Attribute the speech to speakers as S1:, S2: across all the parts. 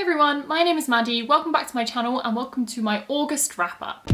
S1: everyone, my name is Maddie, welcome back to my channel and welcome to my August wrap-up.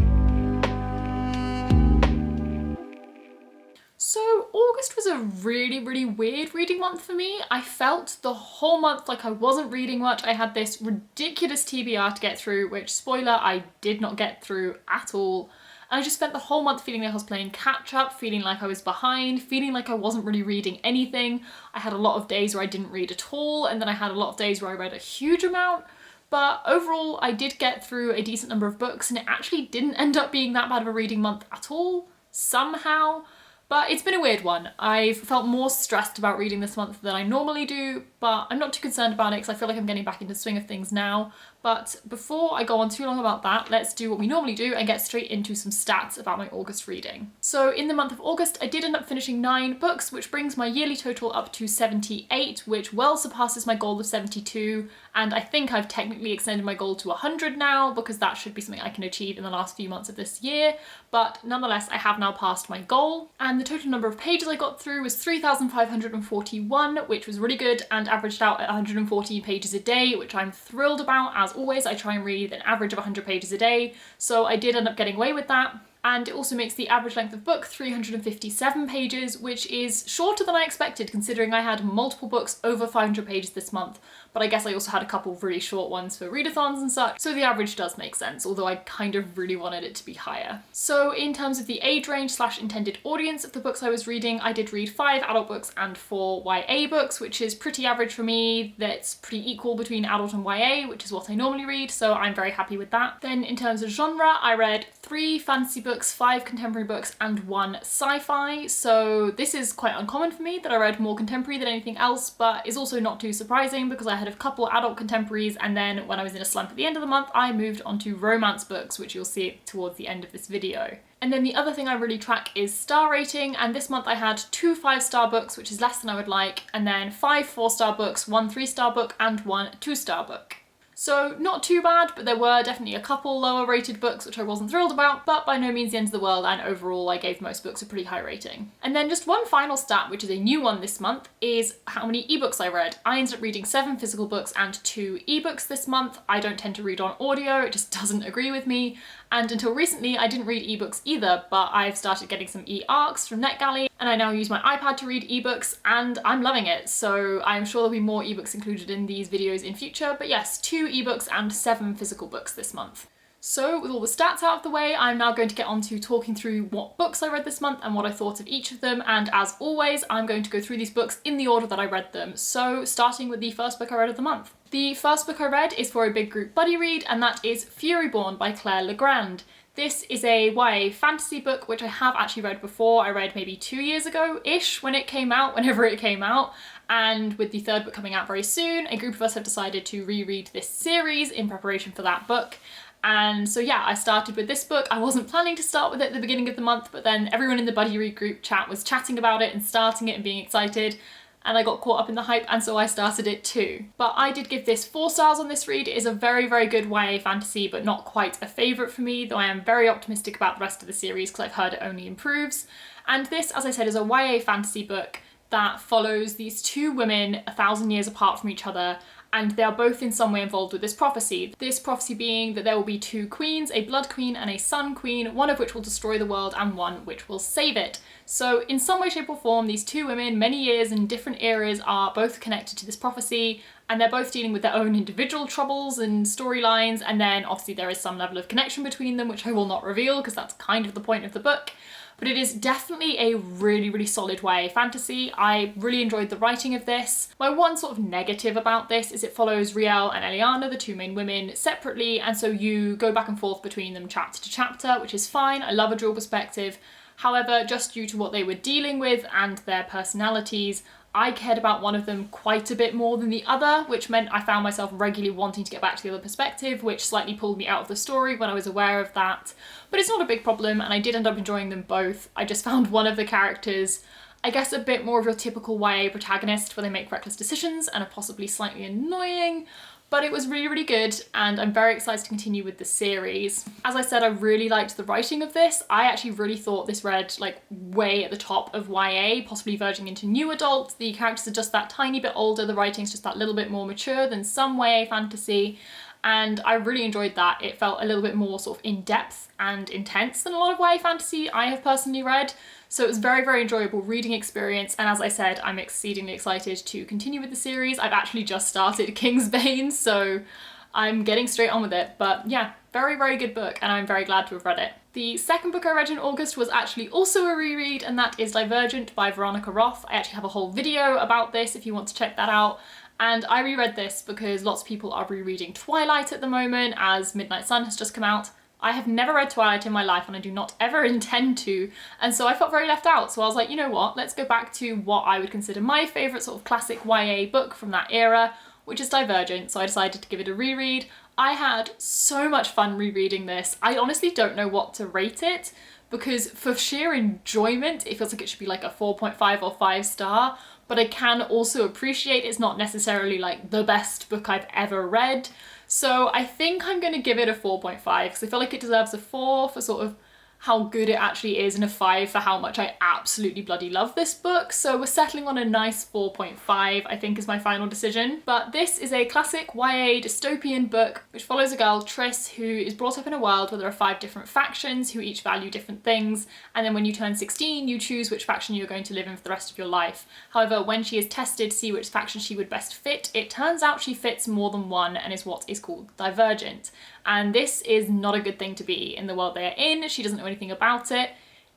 S1: So August was a really weird reading month for me. I felt the whole month like I wasn't reading much. I had this ridiculous TBR to get through, which, spoiler, I did not get through at all. And I just spent the whole month feeling like I was playing catch up, feeling like I was behind, feeling like I wasn't really reading anything. I had a lot of days where I didn't read at all, and then I had a lot of days where I read a huge amount. But overall, I did get through a decent number of books, and it actually didn't end up being that bad of a reading month at all, somehow. But it's been a weird one. I've felt more stressed about reading this month than I normally do, but I'm not too concerned about it because I feel like I'm getting back into the swing of things now. But before I go on too long about that, let's do what we normally do and get straight into some stats about my August reading. So in the month of August, I did end up finishing 9 books, which brings my yearly total up to 78, which well surpasses my goal of 72. And I think I've technically extended my goal to 100 now, because that should be something I can achieve in the last few months of this year. But nonetheless, I have now passed my goal. And the total number of pages I got through was 3,541, which was really good and averaged out at 114 pages a day, which I'm thrilled about. As always, I try and read an average of 100 pages a day, so I did end up getting away with that. And it also makes the average length of book 357 pages, which is shorter than I expected considering I had multiple books over 500 pages this month. But I guess I also had a couple of really short ones for readathons and such, so the average does make sense, although I kind of really wanted it to be higher. So in terms of the age range / intended audience of the books I was reading, I did read 5 adult books and 4 YA books, which is pretty average for me. That's pretty equal between adult and YA, which is what I normally read, so I'm very happy with that. Then in terms of genre, I read 3 fantasy books, 5 contemporary books, and 1 sci-fi. So this is quite uncommon for me that I read more contemporary than anything else, but is also not too surprising because I had a couple adult contemporaries, and then when I was in a slump at the end of the month, I moved on to romance books, which you'll see towards the end of this video. And then the other thing I really track is star rating, and this month I had 2 5-star books, which is less than I would like, and then 5 4-star books, 1 3-star book, and 1 2-star book. So not too bad, but there were definitely a couple lower rated books which I wasn't thrilled about, but by no means the end of the world, and overall I gave most books a pretty high rating. And then just one final stat, which is a new one this month, is how many ebooks I read. I ended up reading 7 physical books and 2 ebooks this month. I don't tend to read on audio, it just doesn't agree with me. And until recently, I didn't read ebooks either, but I've started getting some e-arcs from NetGalley, and I now use my iPad to read ebooks, and I'm loving it. So I'm sure there'll be more ebooks included in these videos in future, but yes, 2 ebooks and 7 physical books this month. So with all the stats out of the way, I'm now going to get on to talking through what books I read this month and what I thought of each of them, and as always, I'm going to go through these books in the order that I read them. So starting with the first book I read of the month. The first book I read is for a big group buddy read, and that is Furyborn by Legrand. This is a YA fantasy book which I have actually read before. I read maybe 2 years ago-ish when it came out, whenever it came out. And with the third book coming out very soon, a group of us have decided to reread this series in preparation for that book. And so yeah, I started with this book. I wasn't planning to start with it at the beginning of the month, but then everyone in the buddy read group chat was chatting about it and starting it and being excited. And I got caught up in the hype, and so I started it too. But I did give this 4 stars on this read. It is a very good YA fantasy, but not quite a favourite for me, though I am very optimistic about the rest of the series because I've heard it only improves. And this, as I said, is a YA fantasy book that follows these 2 women 1,000 years apart from each other, and they are both in some way involved with this prophecy. This prophecy being that there will be 2 queens, a blood queen and a sun queen, one of which will destroy the world and one which will save it. So in some way, shape or form, these 2 women, many years in different eras, are both connected to this prophecy, and they're both dealing with their own individual troubles and storylines, and then obviously there is some level of connection between them, which I will not reveal because that's kind of the point of the book. But it is definitely a really solid YA fantasy. I really enjoyed the writing of this. My one sort of negative about this is it follows Riel and Eliana, the 2 main women, separately, and so you go back and forth between them chapter to chapter, which is fine. I love a dual perspective. However, just due to what they were dealing with and their personalities, I cared about one of them quite a bit more than the other, which meant I found myself regularly wanting to get back to the other perspective, which slightly pulled me out of the story when I was aware of that. But it's not a big problem, and I did end up enjoying them both. I just found one of the characters, I guess, a bit more of your typical YA protagonist where they make reckless decisions and are possibly slightly annoying. But it was really, really good, and I'm very excited to continue with the series. As I said, I really liked the writing of this. I actually really thought this read like way at the top of YA, possibly verging into new adult. The characters are just that tiny bit older, the writing's just that little bit more mature than some YA fantasy, and I really enjoyed that. It felt a little bit more sort of in-depth and intense than a lot of YA fantasy I have personally read. So it was very, very enjoyable reading experience, and as I said, I'm exceedingly excited to continue with the series. I've actually just started Kingsbane, so I'm getting straight on with it. But yeah, very, very good book, and I'm very glad to have read it. The second book I read in August was actually also a reread, and that is Divergent by Veronica Roth. I actually have a whole video about this if you want to check that out. And I reread this because lots of people are rereading Twilight at the moment, as Midnight Sun has just come out. I have never read Twilight in my life, and I do not ever intend to, and so I felt very left out. So I was like, you know what, let's go back to what I would consider my favourite sort of classic YA book from that era, which is Divergent. So I decided to give it a reread. I had so much fun rereading this. I honestly don't know what to rate it, because for sheer enjoyment, it feels like it should be like a 4.5 or 5 star, but I can also appreciate it's not necessarily like the best book I've ever read. So I think I'm going to give it a 4.5 because I feel like it deserves a 4 for sort of how good it actually is, and a 5 for how much I absolutely bloody love this book. So we're settling on a nice 4.5, I think, is my final decision. But this is a classic YA dystopian book which follows a girl, Triss, who is brought up in a world where there are 5 different factions who each value different things, and then when you turn 16 you choose which faction you're going to live in for the rest of your life. However, when she is tested to see which faction she would best fit, it turns out she fits more than one and is what is called divergent. And this is not a good thing to be in the world they are in. She doesn't know anything about it.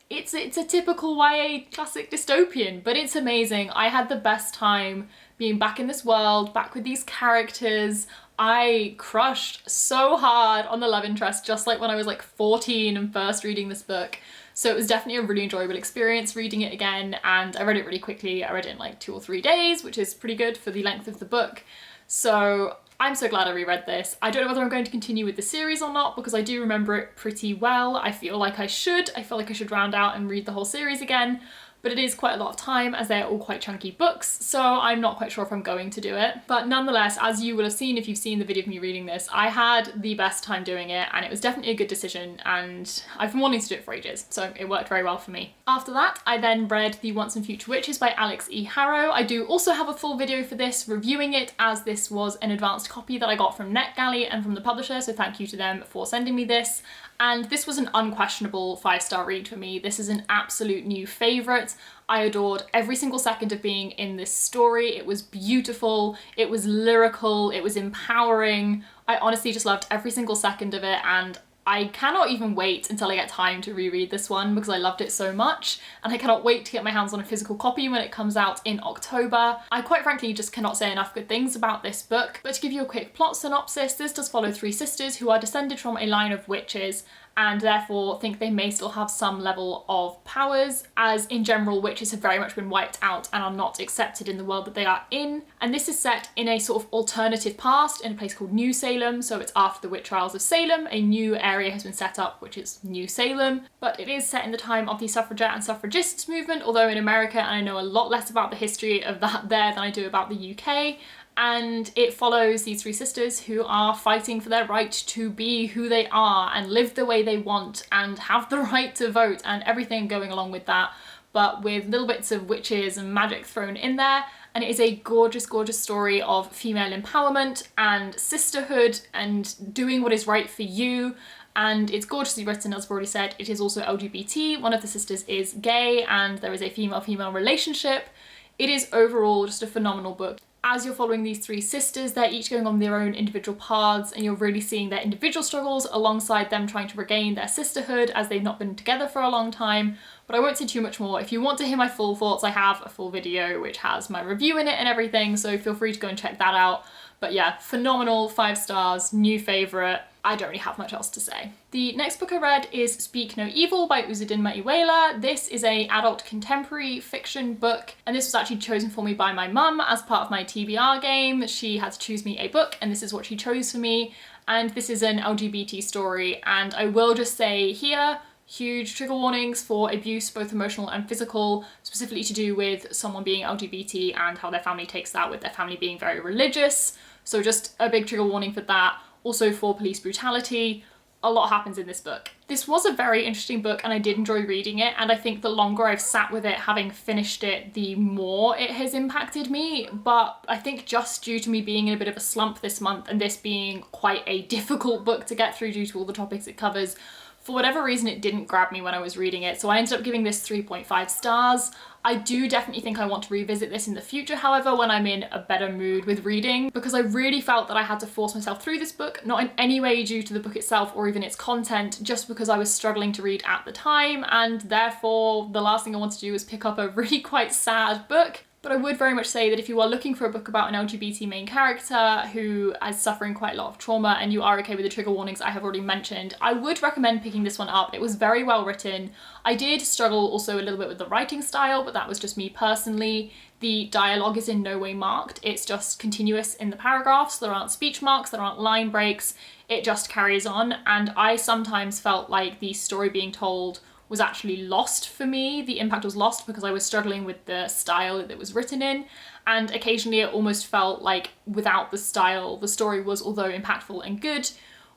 S1: It's a typical YA classic dystopian, but it's amazing. I had the best time being back in this world, back with these characters. I crushed so hard on the love interest, just like when I was like 14 and first reading this book. So it was definitely a really enjoyable experience reading it again, and I read it really quickly. I read it in like 2 or 3 days, which is pretty good for the length of the book. So I'm so glad I reread this. I don't know whether I'm going to continue with the series or not, because I do remember it pretty well. I feel like I should. I feel like I should round out and read the whole series again, but it is quite a lot of time as they're all quite chunky books, so I'm not quite sure if I'm going to do it. But nonetheless, as you will have seen if you've seen the video of me reading this, I had the best time doing it, and it was definitely a good decision, and I've been wanting to do it for ages, so it worked very well for me. After that, I then read The Once and Future Witches by Alix E. Harrow. I do also have a full video for this, reviewing it, as this was an advanced copy that I got from NetGalley and from the publisher, so thank you to them for sending me this. And this was an unquestionable 5-star read for me. This is an absolute new favourite. I adored every single second of being in this story. It was beautiful, it was lyrical, it was empowering. I honestly just loved every single second of it, and I cannot even wait until I get time to reread this one because I loved it so much, and I cannot wait to get my hands on a physical copy when it comes out in October. I quite frankly just cannot say enough good things about this book, but to give you a quick plot synopsis, this does follow 3 sisters who are descended from a line of witches and therefore think they may still have some level of powers, as in general witches have very much been wiped out and are not accepted in the world that they are in. And this is set in a sort of alternative past in a place called New Salem, so it's after the witch trials of Salem. A new area has been set up, which is New Salem, but it is set in the time of the suffragette and suffragists movement, although in America, and I know a lot less about the history of that there than I do about the UK. And it follows these 3 sisters who are fighting for their right to be who they are and live the way they want and have the right to vote and everything going along with that, but with little bits of witches and magic thrown in there. And it is a gorgeous, gorgeous story of female empowerment and sisterhood and doing what is right for you. And it's gorgeously written, as I've already said. It is also LGBT. One of the sisters is gay and there is a female-female relationship. It is overall just a phenomenal book. As you're following these 3 sisters, they're each going on their own individual paths, and you're really seeing their individual struggles alongside them trying to regain their sisterhood as they've not been together for a long time. But I won't say too much more. If you want to hear my full thoughts, I have a full video which has my review in it and everything, so feel free to go and check that out. But yeah, phenomenal, 5 stars, new favourite. I don't really have much else to say. The next book I read is Speak No Evil by Uzodinma Iweala. This is an adult contemporary fiction book, and this was actually chosen for me by my mum as part of my TBR game. She had to choose me a book, and this is what she chose for me. And this is an LGBT story, and I will just say here, huge trigger warnings for abuse, both emotional and physical, specifically to do with someone being LGBT and how their family takes that, with their family being very religious. So just a big trigger warning for that. Also for police brutality. A lot happens in this book. This was a very interesting book and I did enjoy reading it, and I think the longer I've sat with it, having finished it, the more it has impacted me. But I think just due to me being in a bit of a slump this month and this being quite a difficult book to get through due to all the topics it covers, for whatever reason it didn't grab me when I was reading it, so I ended up giving this 3.5 stars. I do definitely think I want to revisit this in the future, however, when I'm in a better mood with reading, because I really felt that I had to force myself through this book, not in any way due to the book itself or even its content, just because I was struggling to read at the time, and therefore the last thing I wanted to do was pick up a really quite sad book. But I would very much say that if you are looking for a book about an LGBT main character who is suffering quite a lot of trauma and you are okay with the trigger warnings I have already mentioned, I would recommend picking this one up. It was very well written. I did struggle also a little bit with the writing style, but that was just me personally. The dialogue is in no way marked. It's just continuous in the paragraphs. There aren't speech marks, there aren't line breaks. It just carries on. And I sometimes felt like the story being told was actually lost for me. The impact was lost because I was struggling with the style that it was written in, and occasionally it almost felt like without the style, the story was, although impactful and good,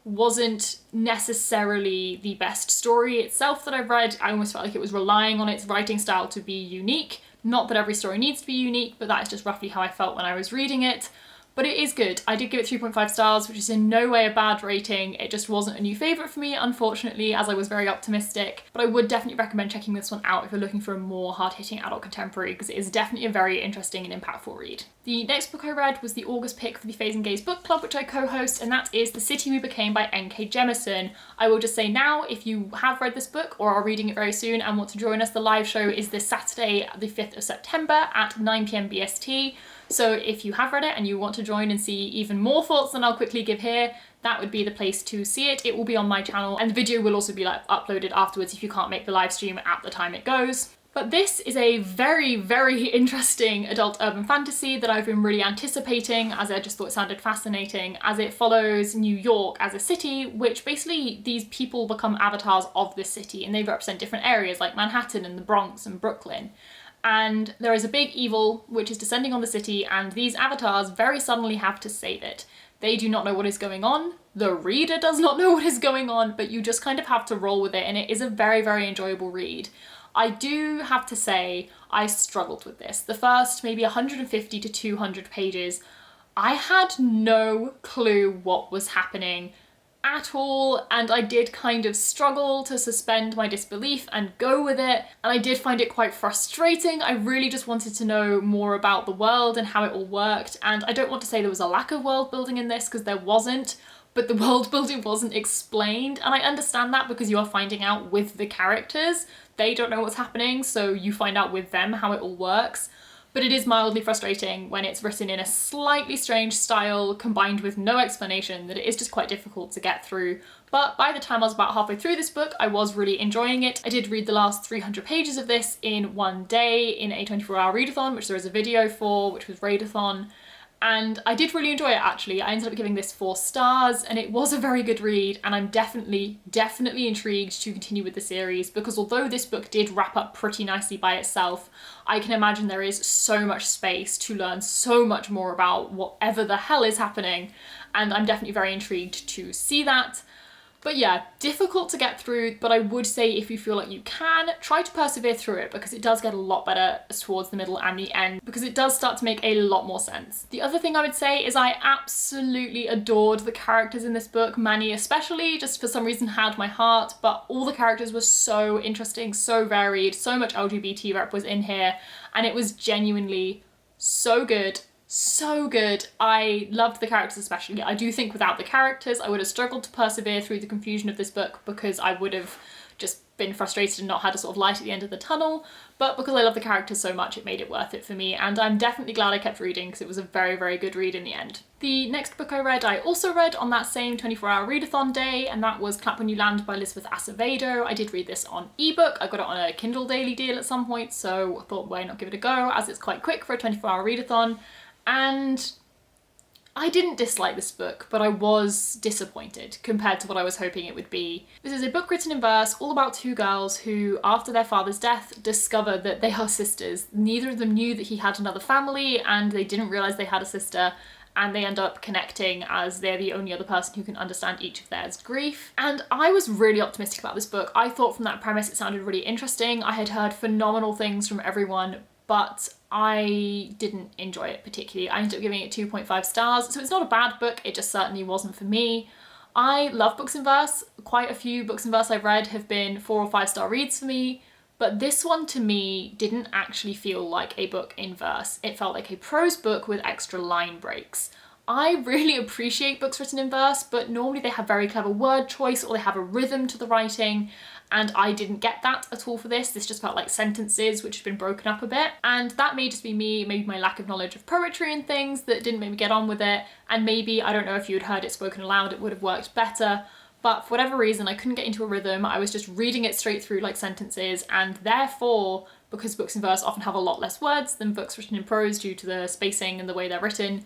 S1: wasn't necessarily the best story itself that I've read. I almost felt like it was relying on its writing style to be unique. Not that every story needs to be unique, but that is just roughly how I felt when I was reading it. But it is good. I did give it 3.5 stars, which is in no way a bad rating. It just wasn't a new favourite for me, unfortunately, as I was very optimistic. But I would definitely recommend checking this one out if you're looking for a more hard-hitting adult contemporary, because it is definitely a very interesting and impactful read. The next book I read was the August pick for the FAYS and Gays book club, which I co-host, and that is The City We Became by N.K. Jemisin. I will just say now, if you have read this book or are reading it very soon and want to join us, the live show is this Saturday, the 5th of September at 9 PM BST. So if you have read it and you want to join and see even more thoughts than I'll quickly give here, that would be the place to see it. It will be on my channel, and the video will also be uploaded afterwards if you can't make the live stream at the time it goes. But this is a very, very interesting adult urban fantasy that I've been really anticipating, as I just thought it sounded fascinating, as it follows New York as a city, which basically these people become avatars of this city and they represent different areas like Manhattan and the Bronx and Brooklyn. And there is a big evil which is descending on the city, and these avatars very suddenly have to save it. They do not know what is going on, the reader does not know what is going on, but you just kind of have to roll with it, and it is a very, very enjoyable read. I do have to say I struggled with this. The first maybe 150 to 200 pages, I had no clue what was happening at all, and I did kind of struggle to suspend my disbelief and go with it, and I did find it quite frustrating. I really just wanted to know more about the world and how it all worked, and I don't want to say there was a lack of world building in this, because there wasn't, but the world building wasn't explained, and I understand that because you are finding out with the characters. They don't know what's happening, so you find out with them how it all works. But it is mildly frustrating when it's written in a slightly strange style combined with no explanation that it is just quite difficult to get through. But by the time I was about halfway through this book, I was really enjoying it. I did read the last 300 pages of this in one day in a 24-hour readathon, which there is a video for, which was Readathon. And I did really enjoy it, actually. I ended up giving this 4 stars, and it was a very good read, and I'm definitely intrigued to continue with the series, because although this book did wrap up pretty nicely by itself, I can imagine there is so much space to learn so much more about whatever the hell is happening, and I'm definitely very intrigued to see that. But yeah, difficult to get through, but I would say if you feel like you can, try to persevere through it, because it does get a lot better towards the middle and the end, because it does start to make a lot more sense. The other thing I would say is I absolutely adored the characters in this book. Manny especially, just for some reason had my heart, but all the characters were so interesting, so varied, so much LGBT rep was in here, and it was genuinely so good. So good. I loved the characters especially. I do think without the characters I would have struggled to persevere through the confusion of this book, because I would have just been frustrated and not had a sort of light at the end of the tunnel, but because I love the characters so much it made it worth it for me, and I'm definitely glad I kept reading because it was a very, very good read in the end. The next book I also read on that same 24-hour readathon day, and that was Clap When You Land by Elizabeth Acevedo. I did read this on ebook. I got it on a Kindle daily deal at some point, so I thought why not give it a go, as it's quite quick for a 24-hour readathon. And I didn't dislike this book, but I was disappointed compared to what I was hoping it would be. This is a book written in verse all about 2 girls who, after their father's death, discover that they are sisters. Neither of them knew that he had another family, and they didn't realise they had a sister, and they end up connecting as they're the only other person who can understand each of theirs grief. And I was really optimistic about this book. I thought from that premise it sounded really interesting. I had heard phenomenal things from everyone, but I didn't enjoy it particularly. I ended up giving it 2.5 stars, so it's not a bad book, it just certainly wasn't for me. I love books in verse. Quite a few books in verse I've read have been 4 or 5 star reads for me, but this one to me didn't actually feel like a book in verse. It felt like a prose book with extra line breaks. I really appreciate books written in verse, but normally they have very clever word choice or they have a rhythm to the writing, and I didn't get that at all for this. This just felt like sentences which had been broken up a bit, and that may just be me, maybe my lack of knowledge of poetry and things that didn't make me get on with it, and maybe, I don't know, if you had heard it spoken aloud it would have worked better, but for whatever reason I couldn't get into a rhythm. I was just reading it straight through like sentences, and therefore, because books in verse often have a lot less words than books written in prose due to the spacing and the way they're written,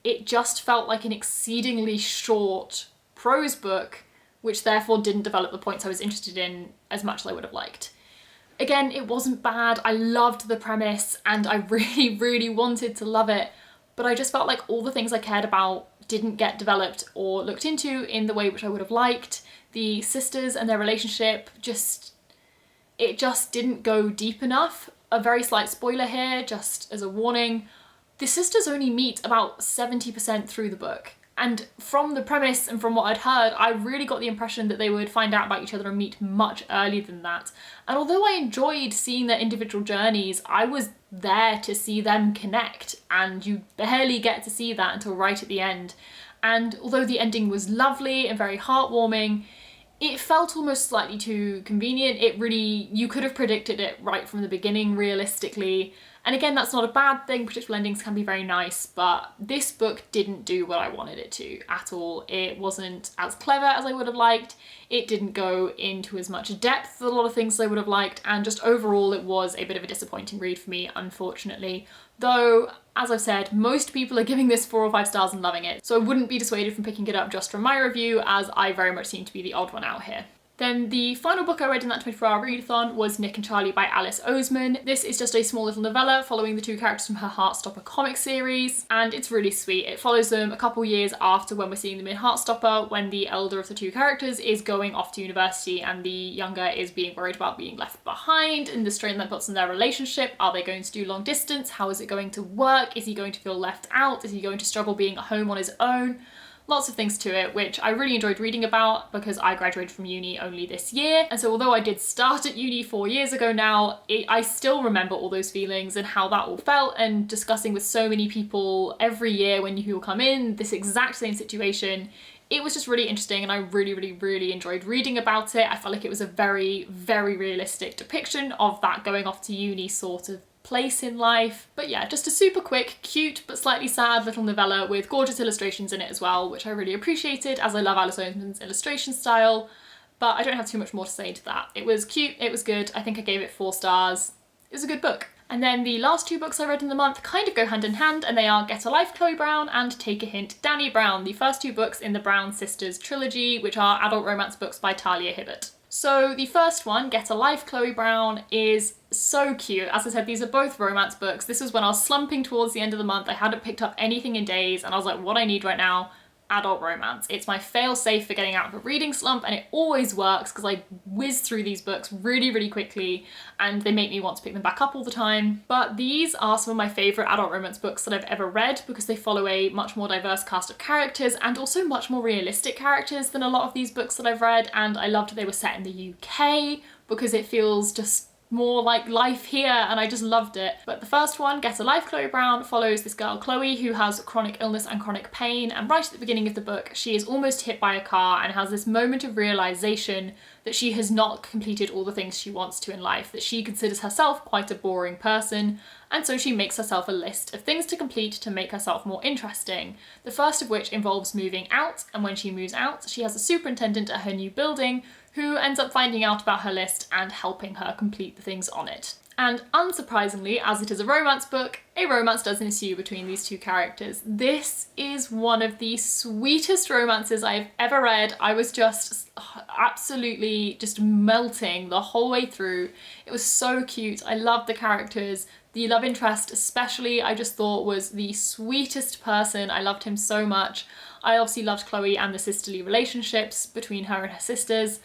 S1: it just felt like an exceedingly short prose book, which therefore didn't develop the points I was interested in as much as I would have liked. Again, it wasn't bad. I loved the premise and I really, really wanted to love it, but I just felt like all the things I cared about didn't get developed or looked into in the way which I would have liked. The sisters and their relationship it just didn't go deep enough. A very slight spoiler here, just as a warning. The sisters only meet about 70% through the book. And from the premise and from what I'd heard, I really got the impression that they would find out about each other and meet much earlier than that. And although I enjoyed seeing their individual journeys, I was there to see them connect, and you barely get to see that until right at the end. And although the ending was lovely and very heartwarming, it felt almost slightly too convenient. You could have predicted it right from the beginning, realistically. And again, that's not a bad thing. Predictable endings can be very nice, but this book didn't do what I wanted it to at all. It wasn't as clever as I would have liked. It didn't go into as much depth as a lot of things I would have liked, and just overall it was a bit of a disappointing read for me, unfortunately. Though, as I've said, most people are giving this 4 or 5 stars and loving it, so I wouldn't be dissuaded from picking it up just from my review, as I very much seem to be the odd one out here. Then the final book I read in that 24-hour readathon was Nick and Charlie by Alice Oseman. This is just a small little novella following the 2 characters from her Heartstopper comic series, and it's really sweet. It follows them a couple years after when we're seeing them in Heartstopper, when the elder of the 2 characters is going off to university and the younger is being worried about being left behind, and the strain that puts on their relationship. Are they going to do long distance? How is it going to work? Is he going to feel left out? Is he going to struggle being at home on his own? Lots of things to it, which I really enjoyed reading about because I graduated from uni only this year. And so although I did start at uni 4 years ago now, I still remember all those feelings and how that all felt, and discussing with so many people every year when you come in this exact same situation. It was just really interesting, and I really, really, really enjoyed reading about it. I felt like it was a very, very realistic depiction of that going off to uni sort of place in life. But yeah, just a super quick, cute, but slightly sad little novella with gorgeous illustrations in it as well, which I really appreciated, as I love Alice Oseman's illustration style. But I don't have too much more to say to that. It was cute, it was good. I think I gave it 4 stars. It was a good book. And then the last 2 books I read in the month kind of go hand in hand, and they are Get a Life, Chloe Brown, and Take a Hint, Dani Brown, the first 2 books in the Brown Sisters trilogy, which are adult romance books by Talia Hibbert. So the first one, Get a Life, Chloe Brown, is so cute. As I said, these are both romance books. This was when I was slumping towards the end of the month. I hadn't picked up anything in days, and I was like, what I need right now? Adult romance. It's my fail-safe for getting out of a reading slump, and it always works because I whiz through these books really, really quickly, and they make me want to pick them back up all the time. But these are some of my favourite adult romance books that I've ever read because they follow a much more diverse cast of characters, and also much more realistic characters than a lot of these books that I've read. And I loved they were set in the UK because it feels just more like life here, and I just loved it. But the first one, Get a Life, Chloe Brown, follows this girl Chloe who has chronic illness and chronic pain, and right at the beginning of the book she is almost hit by a car and has this moment of realisation that she has not completed all the things she wants to in life, that she considers herself quite a boring person, and so she makes herself a list of things to complete to make herself more interesting. The first of which involves moving out, and when she moves out she has a superintendent at her new building who ends up finding out about her list and helping her complete the things on it. And unsurprisingly, as it is a romance book, a romance does ensue between these 2 characters. This is one of the sweetest romances I've ever read. I was just absolutely just melting the whole way through. It was so cute. I loved the characters. The love interest especially, I just thought was the sweetest person. I loved him so much. I obviously loved Chloe and the sisterly relationships between her and her sisters.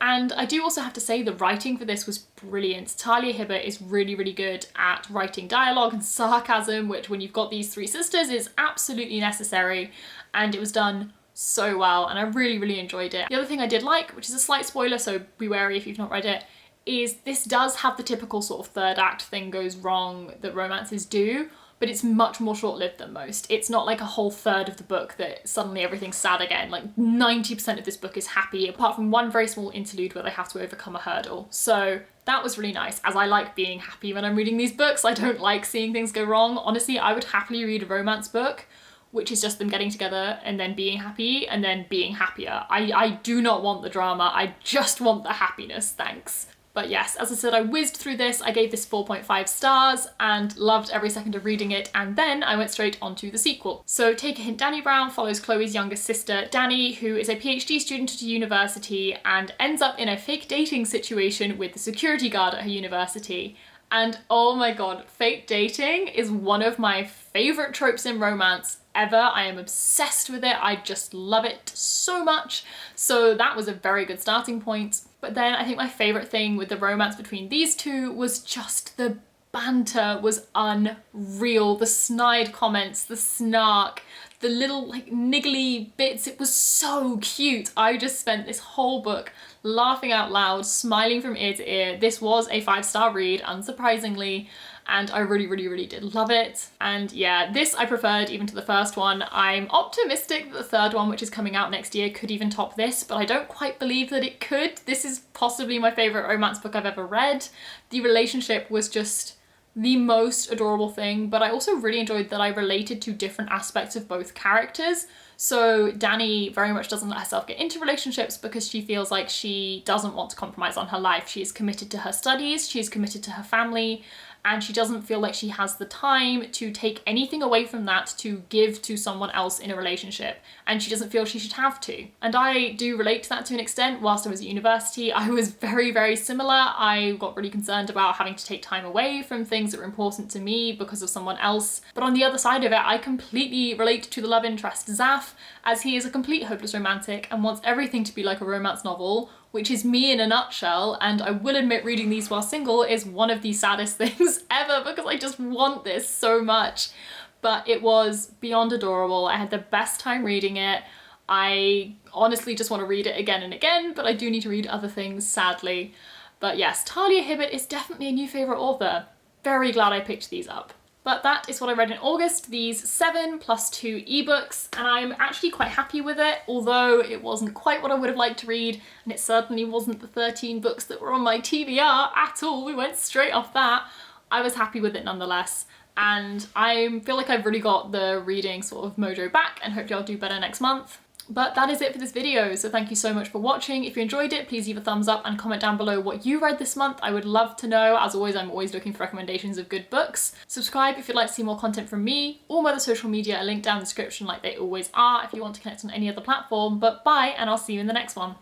S1: And I do also have to say the writing for this was brilliant. Talia Hibbert is really, really good at writing dialogue and sarcasm, which when you've got these three sisters is absolutely necessary. And it was done so well, and I really, really enjoyed it. The other thing I did like, which is a slight spoiler, so be wary if you've not read it, is this does have the typical sort of third act thing goes wrong that romances do, but it's much more short-lived than most. It's not like a whole third of the book that suddenly everything's sad again. Like 90% of this book is happy, apart from one very small interlude where they have to overcome a hurdle. So that was really nice, as I like being happy when I'm reading these books. I don't like seeing things go wrong. Honestly, I would happily read a romance book which is just them getting together and then being happy and then being happier. I do not want the drama, I just want the happiness, thanks. But yes, as I said, I whizzed through this. I gave this 4.5 stars and loved every second of reading it, and then I went straight onto the sequel. So Take a Hint, Dani Brown follows Chloe's youngest sister, Dani, who is a PhD student at a university and ends up in a fake dating situation with the security guard at her university. And oh my god, fake dating is one of my favourite tropes in romance ever. I am obsessed with it. I just love it so much. So that was a very good starting point. But then I think my favourite thing with the romance between these two was just the banter was unreal. The snide comments, the snark, the little like niggly bits. It was so cute. I just spent this whole book laughing out loud, smiling from ear to ear. This was a 5-star read, unsurprisingly, and I really, really, really did love it. And yeah, this I preferred even to the first one. I'm optimistic that the third one, which is coming out next year, could even top this, but I don't quite believe that it could. This is possibly my favourite romance book I've ever read. The relationship was just the most adorable thing, but I also really enjoyed that I related to different aspects of both characters. So Dani very much doesn't let herself get into relationships because she feels like she doesn't want to compromise on her life. She is committed to her studies, she is committed to her family, and she doesn't feel like she has the time to take anything away from that to give to someone else in a relationship, and she doesn't feel she should have to. And I do relate to that to an extent. Whilst I was at university, I was very, very similar. I got really concerned about having to take time away from things that were important to me because of someone else. But on the other side of it, I completely relate to the love interest, Zaf, as he is a complete hopeless romantic and wants everything to be like a romance novel, which is me in a nutshell. And I will admit reading these while single is one of the saddest things ever because I just want this so much. But it was beyond adorable. I had the best time reading it. I honestly just want to read it again and again, but I do need to read other things, sadly. But yes, Talia Hibbert is definitely a new favourite author. Very glad I picked these up. But that is what I read in August, these 7 plus 2 ebooks, and I'm actually quite happy with it, although it wasn't quite what I would have liked to read, and it certainly wasn't the 13 books that were on my TBR at all. We went straight off that. I was happy with it nonetheless, and I feel like I've really got the reading sort of mojo back, and hopefully I'll do better next month. But that is it for this video, so thank you so much for watching. If you enjoyed it, please leave a thumbs up and comment down below what you read this month. I would love to know. As always, I'm always looking for recommendations of good books. Subscribe if you'd like to see more content from me. All my other social media are linked down in the description like they always are if you want to connect on any other platform. But bye, and I'll see you in the next one.